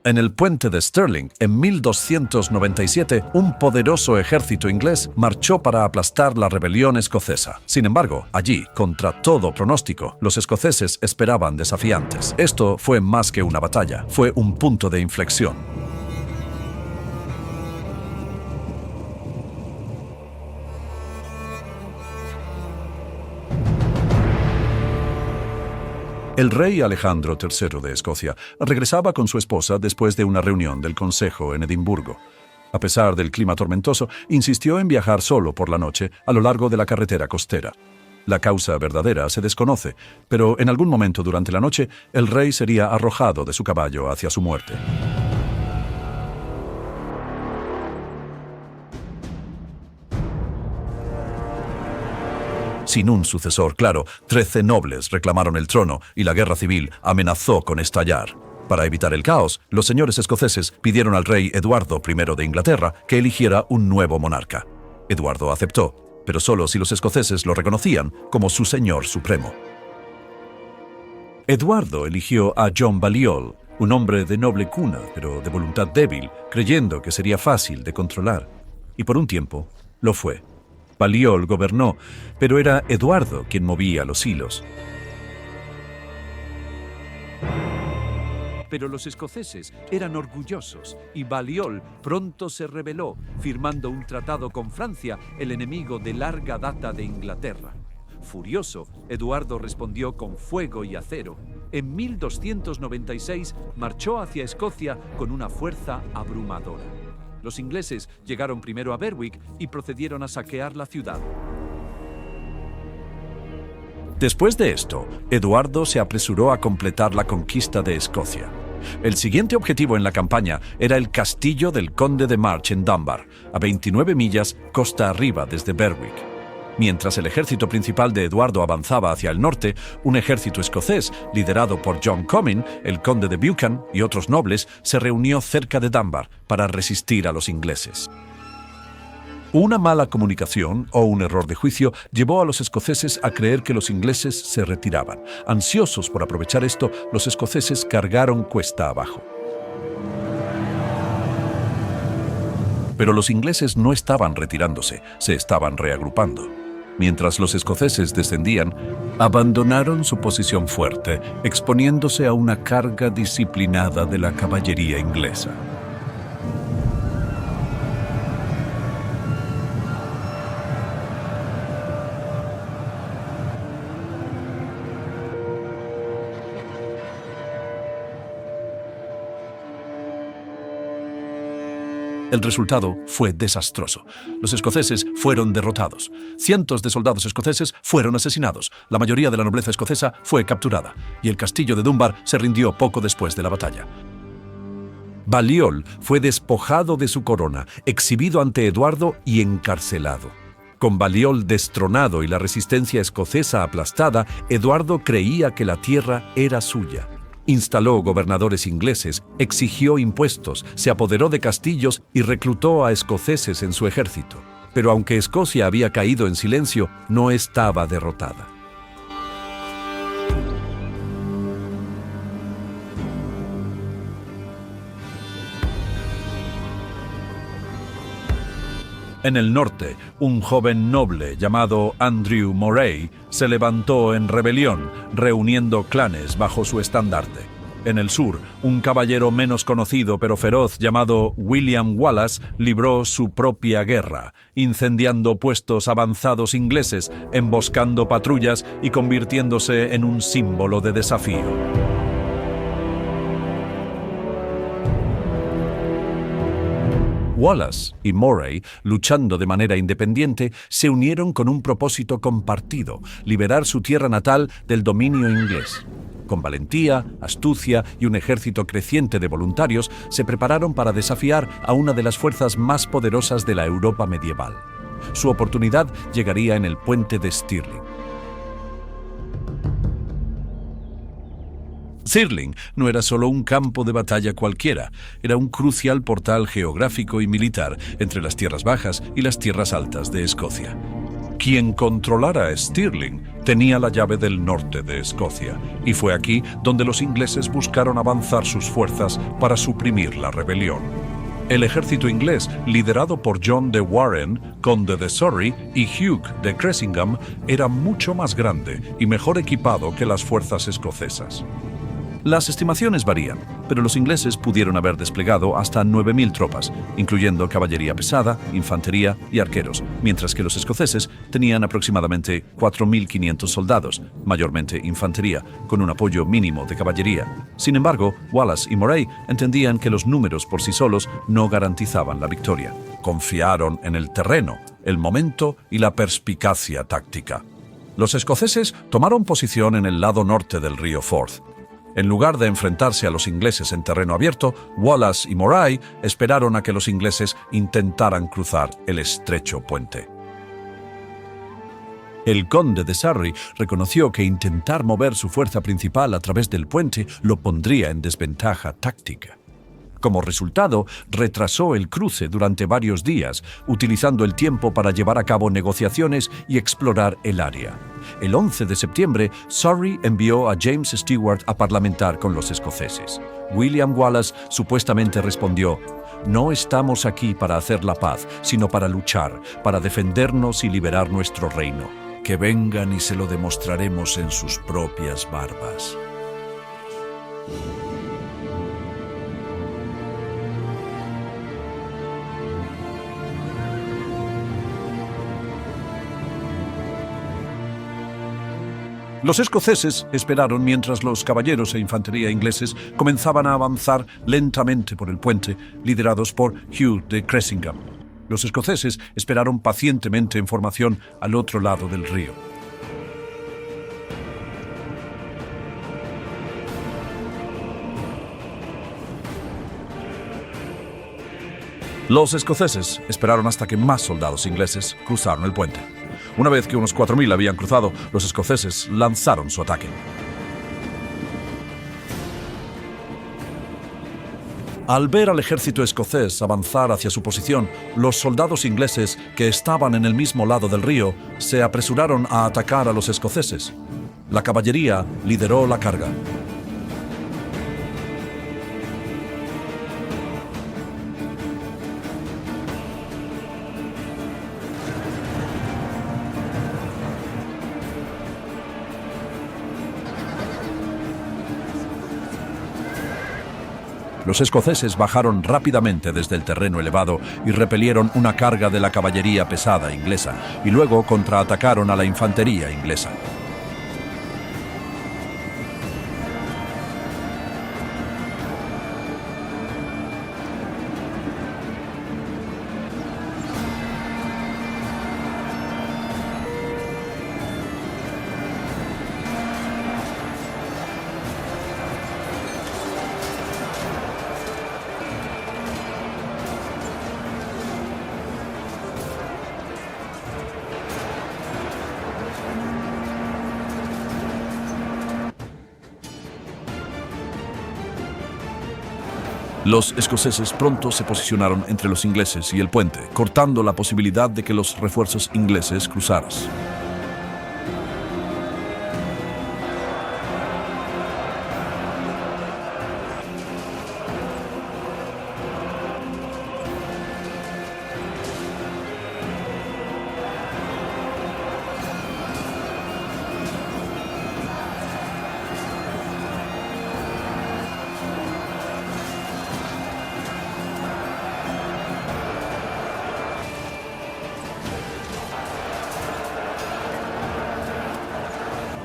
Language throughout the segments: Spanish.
En el puente de Stirling, en 1297, un poderoso ejército inglés marchó para aplastar la rebelión escocesa. Sin embargo, allí, contra todo pronóstico, los escoceses esperaban desafiantes. Esto fue más que una batalla, fue un punto de inflexión. El rey Alejandro III de Escocia regresaba con su esposa después de una reunión del Consejo en Edimburgo. A pesar del clima tormentoso, insistió en viajar solo por la noche a lo largo de la carretera costera. La causa verdadera se desconoce, pero en algún momento durante la noche, el rey sería arrojado de su caballo hacia su muerte. Sin un sucesor claro, 13 nobles reclamaron el trono y la guerra civil amenazó con estallar. Para evitar el caos, los señores escoceses pidieron al rey Eduardo I de Inglaterra que eligiera un nuevo monarca. Eduardo aceptó, pero solo si los escoceses lo reconocían como su señor supremo. Eduardo eligió a John Balliol, un hombre de noble cuna, pero de voluntad débil, creyendo que sería fácil de controlar. Y por un tiempo, lo fue. Balliol gobernó, pero era Eduardo quien movía los hilos. Pero los escoceses eran orgullosos y Balliol pronto se rebeló, firmando un tratado con Francia, el enemigo de larga data de Inglaterra. Furioso, Eduardo respondió con fuego y acero. En 1296 marchó hacia Escocia con una fuerza abrumadora. Los ingleses llegaron primero a Berwick y procedieron a saquear la ciudad. Después de esto, Eduardo se apresuró a completar la conquista de Escocia. El siguiente objetivo en la campaña era el castillo del conde de March en Dunbar, a 29 millas costa arriba desde Berwick. Mientras el ejército principal de Eduardo avanzaba hacia el norte, un ejército escocés, liderado por John Comyn, el conde de Buchan y otros nobles, se reunió cerca de Dunbar para resistir a los ingleses. Una mala comunicación o un error de juicio llevó a los escoceses a creer que los ingleses se retiraban. Ansiosos por aprovechar esto, los escoceses cargaron cuesta abajo. Pero los ingleses no estaban retirándose, se estaban reagrupando. Mientras los escoceses descendían, abandonaron su posición fuerte, exponiéndose a una carga disciplinada de la caballería inglesa. El resultado fue desastroso. Los escoceses fueron derrotados. Cientos de soldados escoceses fueron asesinados. La mayoría de la nobleza escocesa fue capturada. Y el castillo de Dunbar se rindió poco después de la batalla. Balliol fue despojado de su corona, exhibido ante Eduardo y encarcelado. Con Balliol destronado y la resistencia escocesa aplastada, Eduardo creía que la tierra era suya. Instaló gobernadores ingleses, exigió impuestos, se apoderó de castillos y reclutó a escoceses en su ejército. Pero aunque Escocia había caído en silencio, no estaba derrotada. En el norte, un joven noble llamado Andrew Moray se levantó en rebelión, reuniendo clanes bajo su estandarte. En el sur, un caballero menos conocido pero feroz llamado William Wallace libró su propia guerra, incendiando puestos avanzados ingleses, emboscando patrullas y convirtiéndose en un símbolo de desafío. Wallace y Moray, luchando de manera independiente, se unieron con un propósito compartido: liberar su tierra natal del dominio inglés. Con valentía, astucia y un ejército creciente de voluntarios, se prepararon para desafiar a una de las fuerzas más poderosas de la Europa medieval. Su oportunidad llegaría en el puente de Stirling. Stirling no era solo un campo de batalla cualquiera, era un crucial portal geográfico y militar entre las tierras bajas y las tierras altas de Escocia. Quien controlara Stirling tenía la llave del norte de Escocia, y fue aquí donde los ingleses buscaron avanzar sus fuerzas para suprimir la rebelión. El ejército inglés, liderado por John de Warenne, conde de Surrey, y Hugh de Cressingham, era mucho más grande y mejor equipado que las fuerzas escocesas. Las estimaciones varían, pero los ingleses pudieron haber desplegado hasta 9.000 tropas, incluyendo caballería pesada, infantería y arqueros, mientras que los escoceses tenían aproximadamente 4.500 soldados, mayormente infantería, con un apoyo mínimo de caballería. Sin embargo, Wallace y Moray entendían que los números por sí solos no garantizaban la victoria. Confiaron en el terreno, el momento y la perspicacia táctica. Los escoceses tomaron posición en el lado norte del río Forth. En lugar de enfrentarse a los ingleses en terreno abierto, Wallace y Moray esperaron a que los ingleses intentaran cruzar el estrecho puente. El conde de Surrey reconoció que intentar mover su fuerza principal a través del puente lo pondría en desventaja táctica. Como resultado, retrasó el cruce durante varios días, utilizando el tiempo para llevar a cabo negociaciones y explorar el área. El 11 de septiembre, Surrey envió a James Stewart a parlamentar con los escoceses. William Wallace supuestamente respondió: «No estamos aquí para hacer la paz, sino para luchar, para defendernos y liberar nuestro reino. Que vengan y se lo demostraremos en sus propias barbas». Los escoceses esperaron mientras los caballeros e infantería ingleses comenzaban a avanzar lentamente por el puente, liderados por Hugh de Cressingham. Los escoceses esperaron pacientemente en formación al otro lado del río. Los escoceses esperaron hasta que más soldados ingleses cruzaron el puente. Una vez que unos 4.000 habían cruzado, los escoceses lanzaron su ataque. Al ver al ejército escocés avanzar hacia su posición, los soldados ingleses que estaban en el mismo lado del río se apresuraron a atacar a los escoceses. La caballería lideró la carga. Los escoceses bajaron rápidamente desde el terreno elevado y repelieron una carga de la caballería pesada inglesa, y luego contraatacaron a la infantería inglesa. Los escoceses pronto se posicionaron entre los ingleses y el puente, cortando la posibilidad de que los refuerzos ingleses cruzaran.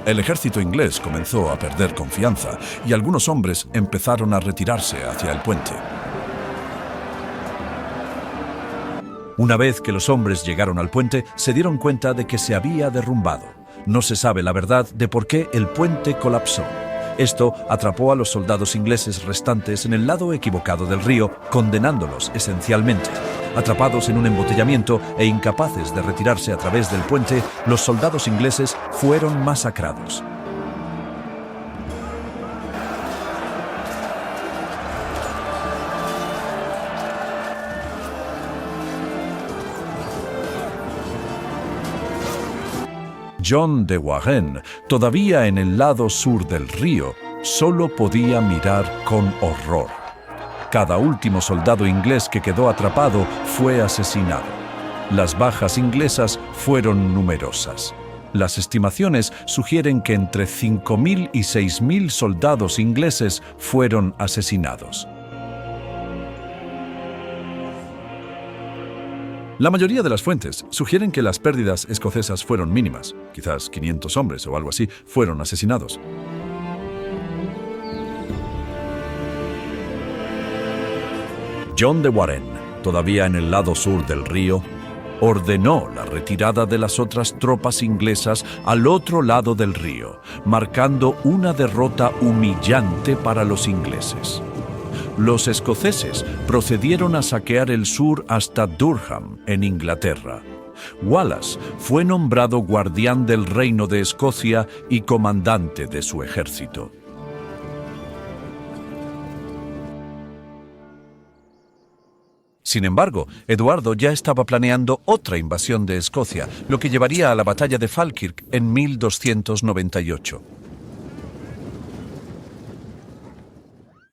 El ejército inglés comenzó a perder confianza y algunos hombres empezaron a retirarse hacia el puente. Una vez que los hombres llegaron al puente, se dieron cuenta de que se había derrumbado. No se sabe la verdad de por qué el puente colapsó. Esto atrapó a los soldados ingleses restantes en el lado equivocado del río, condenándolos esencialmente. Atrapados en un embotellamiento e incapaces de retirarse a través del puente, los soldados ingleses fueron masacrados. John de Warenne, todavía en el lado sur del río, solo podía mirar con horror. Cada último soldado inglés que quedó atrapado fue asesinado. Las bajas inglesas fueron numerosas. Las estimaciones sugieren que entre 5.000 y 6.000 soldados ingleses fueron asesinados. La mayoría de las fuentes sugieren que las pérdidas escocesas fueron mínimas. Quizás 500 hombres o algo así fueron asesinados. John de Warenne, todavía en el lado sur del río, ordenó la retirada de las otras tropas inglesas al otro lado del río, marcando una derrota humillante para los ingleses. Los escoceses procedieron a saquear el sur hasta Durham, en Inglaterra. Wallace fue nombrado guardián del Reino de Escocia y comandante de su ejército. Sin embargo, Eduardo ya estaba planeando otra invasión de Escocia, lo que llevaría a la batalla de Falkirk en 1298.